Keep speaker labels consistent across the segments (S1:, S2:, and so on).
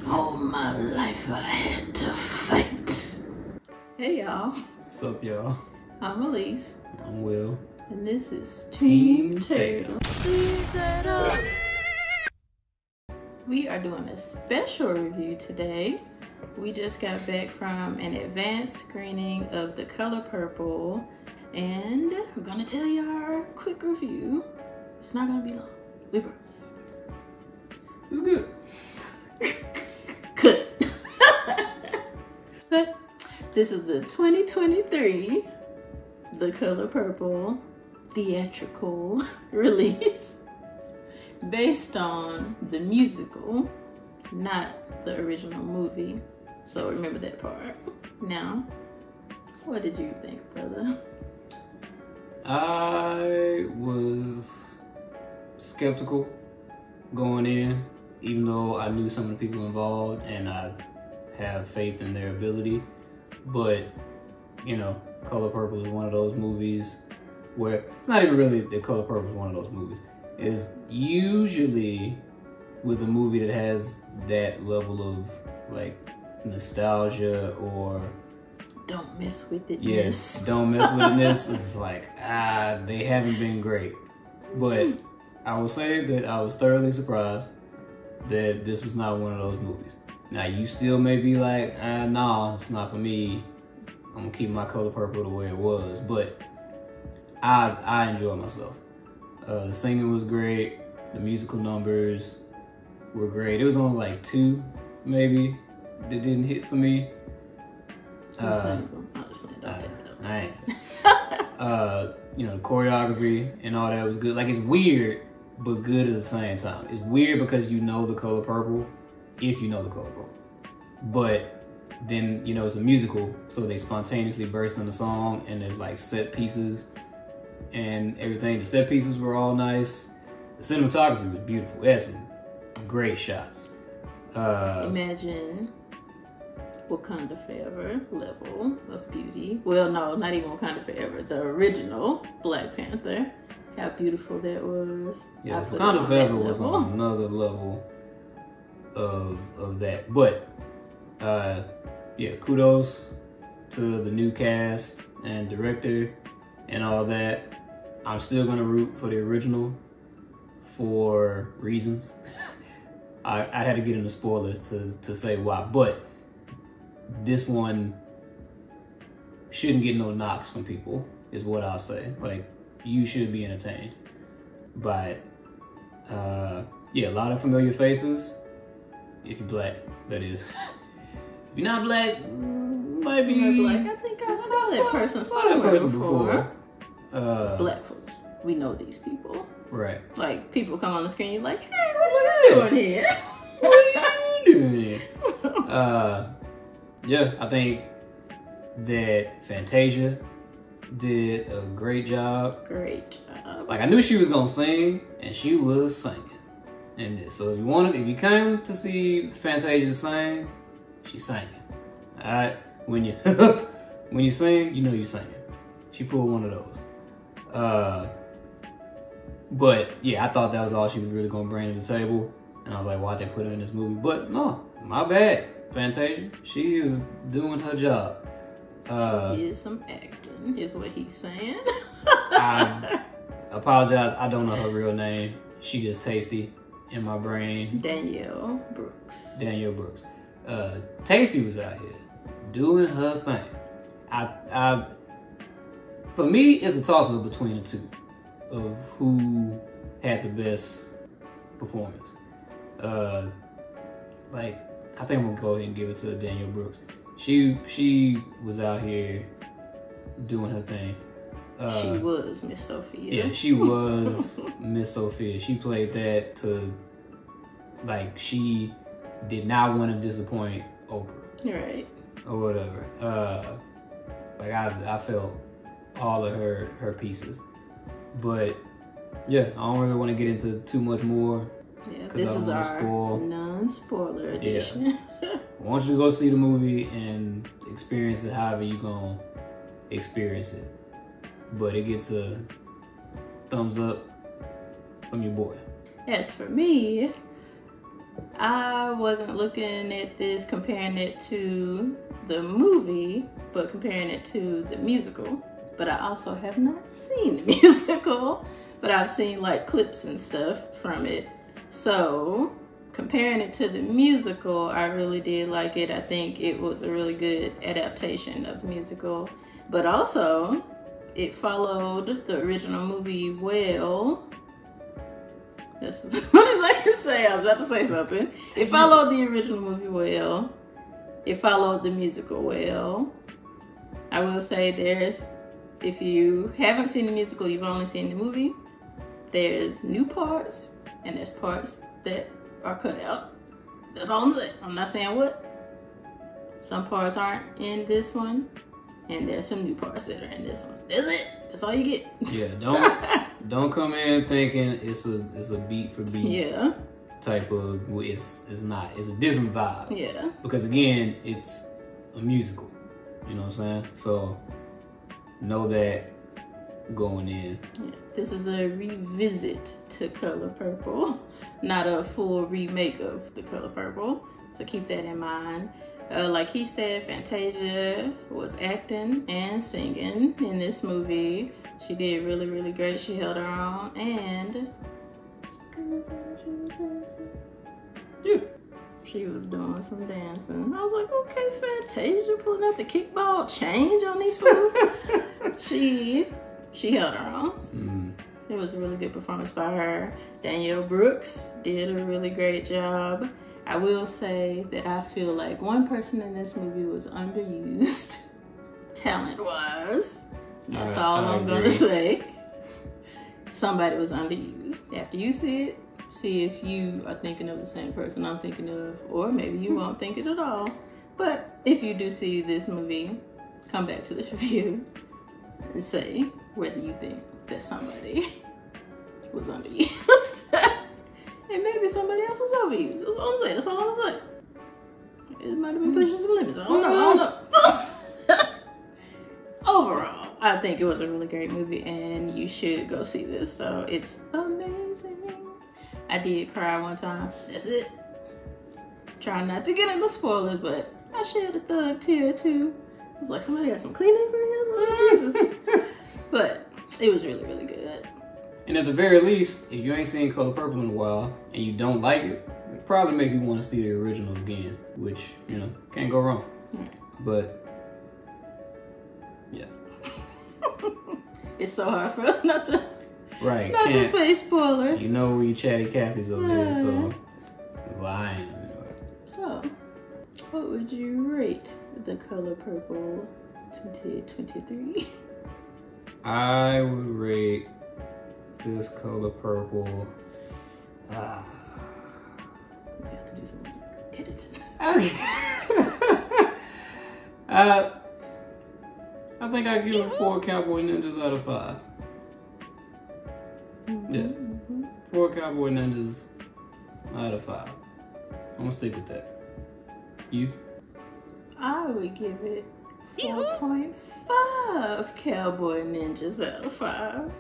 S1: All my life I had to fight. Hey y'all.
S2: What's up, y'all?
S1: I'm Elise.
S2: I'm Will.
S1: And this is Team Tatum. We are doing a special review today. We just got back from an advanced screening of The Color Purple, and we're gonna tell you our quick review. It's not gonna be long, we promise.
S2: It's good.
S1: Good. But this is the 2023 The Color Purple theatrical release based on the musical, not the original movie. So remember that part. Now, what did you think, brother?
S2: I was skeptical going in, even though I knew some of the people involved and I have faith in their ability. But, you know, Color Purple is one of those movies where it's not even really that Color Purple is one of those movies. It's usually with a movie that has that level of like nostalgia or
S1: don't mess with it.
S2: Yes, don't mess with it. It's like, they haven't been great. But I will say that I was thoroughly surprised that this was not one of those movies. Now, you still may be like, nah, it's not for me. I'm gonna keep my Color Purple the way it was. But I enjoyed myself. The singing was great. The musical numbers were great. It was only like 2, maybe, that didn't hit for me. You know, the choreography and all that was good. Like, it's weird, but good at the same time. It's weird because you know The Color Purple, if you know The Color Purple. But then, you know, it's a musical, so they spontaneously burst into song, and there's like set pieces and everything. The set pieces were all nice. The cinematography was beautiful. It had some great shots.
S1: Imagine Wakanda Forever level of beauty. Well, no, not even Wakanda Forever. The original Black Panther. How beautiful that was.
S2: Yeah, Wakanda Forever was on another level of that. But yeah, kudos to the new cast and director and all that. I'm still gonna root for the original for reasons. I had to get into spoilers to say why, but this one shouldn't get no knocks from people, is what I'll say. Like, you should be entertained by it. Yeah, a lot of familiar faces, if you're black, that is. If you're not black, might be
S1: black. I think I saw that person somewhere before. Black folks, we know these people.
S2: Right. Like,
S1: people come on the screen, you're like, hey, what are you doing here?
S2: What are you doing here? Yeah, I think that Fantasia did a great job.
S1: Great job.
S2: Like, I knew she was gonna sing, and she was singing in this. So if you came to see Fantasia sing, she's singing. All right, when you sing, you know you're singing. She pulled one of those. But yeah, I thought that was all she was really gonna bring to the table, and I was like, why'd they put her in this movie? But no, my bad, Fantasia. She is doing her job.
S1: She did some acting, is what he's saying.
S2: I apologize, I don't know her real name. She just Tasty in my brain.
S1: Danielle Brooks.
S2: Danielle Brooks. Tasty was out here doing her thing. For me, it's a toss-up between the two of who had the best performance. Like, I think I'm gonna go ahead and give it to Danielle Brooks. She was out here doing her thing.
S1: She was Miss Sophia.
S2: Yeah, she was Miss Sophia. She played that to, like, she did not want to disappoint Oprah.
S1: Right.
S2: Or whatever. Like, I felt all of her pieces. But yeah, I don't really want to get into too much more.
S1: Yeah, this is our non-spoiler edition.
S2: Yeah. I want you to go see the movie and experience it however you gonna experience it. But it gets a thumbs up from your boy.
S1: As for me, I wasn't looking at this comparing it to the movie, but comparing it to the musical. But I also have not seen the musical, but I've seen like clips and stuff from it. So comparing it to the musical, I really did like it. I think it was a really good adaptation of the musical, but also it followed the original movie well. That's as much as I can say. I was about to say something. It followed the original movie well. It followed the musical well. I will say if you haven't seen the musical, you've only seen the movie, there's new parts and there's parts that are cut out. That's all I'm saying. I'm not saying what. Some parts aren't in this one, and there's some new parts that are in this one. That's it. That's all you get.
S2: Yeah, don't come in thinking it's a beat for beat type of. It's not. It's a different vibe.
S1: Yeah. Because
S2: again, it's a musical. You know what I'm saying? So know that going in.
S1: Yeah. This is a revisit to Color Purple, not a full remake of The Color Purple. So keep that in mind. Like he said, Fantasia was acting and singing in this movie. She did really, really great. She held her own, and she was doing some dancing. I was like, okay, Fantasia pulling out the kickball change on these fools. She held her own. Mm-hmm. It was a really good performance by her. Danielle Brooks did a really great job. I will say that I feel like one person in this movie was underused, talent-wise. That's all I'm gonna say. Somebody was underused. After you see it, see if you are thinking of the same person I'm thinking of, or maybe you won't think it at all. But if you do see this movie, come back to this review and say whether you think that somebody was underused. And maybe somebody else was overused. That's all I'm saying. That's all I'm saying. It might have been pushing some limits. I don't know. Overall, I think it was a really great movie, and you should go see this. So it's amazing. I did cry one time. That's it. Trying not to get into spoilers, but I shed a thug tear too. I was like, somebody got some Kleenex in here? Oh, Jesus. But it was really, really good.
S2: And at the very least, if you ain't seen Color Purple in a while and you don't like it, it'll probably make you want to see the original again, which, you know, can't go wrong. Right. But, yeah.
S1: It's so hard for us not to say spoilers.
S2: You know where you chatty Cathy's over here, so well, I am. Anyway.
S1: So, what would you rate The Color Purple 2023?
S2: I would rate this Color Purple.
S1: We have to do some editing.
S2: Okay. I think I give it 4 Cowboy Ninjas out of 5. Mm-hmm. Yeah, 4 Cowboy Ninjas out of 5. I'm gonna stick with that. You?
S1: I would give it 4.5 Cowboy Ninjas out of 5.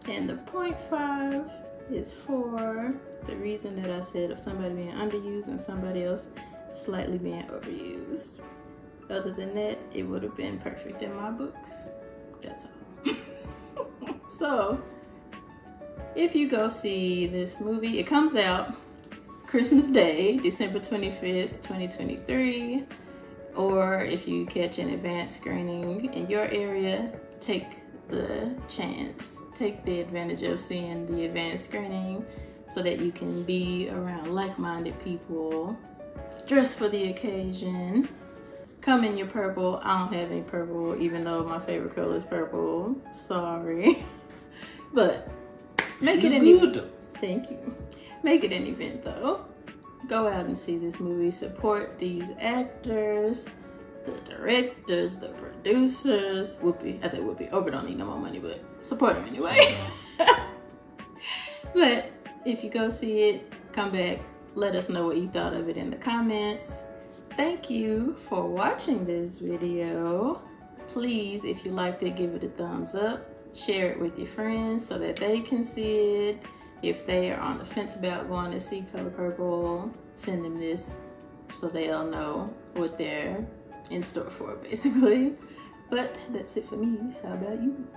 S1: And the 0.5 is for the reason that I said of somebody being underused and somebody else slightly being overused. Other than that, it would have been perfect in my books. That's all. So, if you go see this movie, it comes out Christmas Day, December 25th, 2023. Or if you catch an advanced screening in your area, take the chance. Take the advantage of seeing the advanced screening so that you can be around like-minded people. Dress for the occasion. Come in your purple. I don't have any purple, even though my favorite color is purple. Sorry. But make it an event. Thank you. Make it an event though. Go out and see this movie. Support these actors, the directors, the producers. Whoopi. I say Whoopi. Oprah don't need no more money, but support them anyway. But if you go see it, come back. Let us know what you thought of it in the comments. Thank you for watching this video. Please, if you liked it, give it a thumbs up. Share it with your friends so that they can see it. If they are on the fence about going to see Color Purple, send them this so they'll know what they're in store for, basically. But that's it for me. How about you?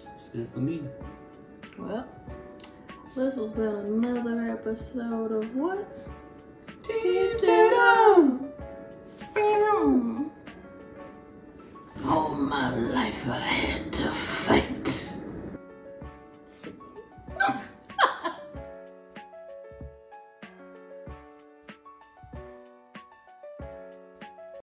S2: That's it for me.
S1: Well, this has been another episode of what? Tatum! All my life I had to fight.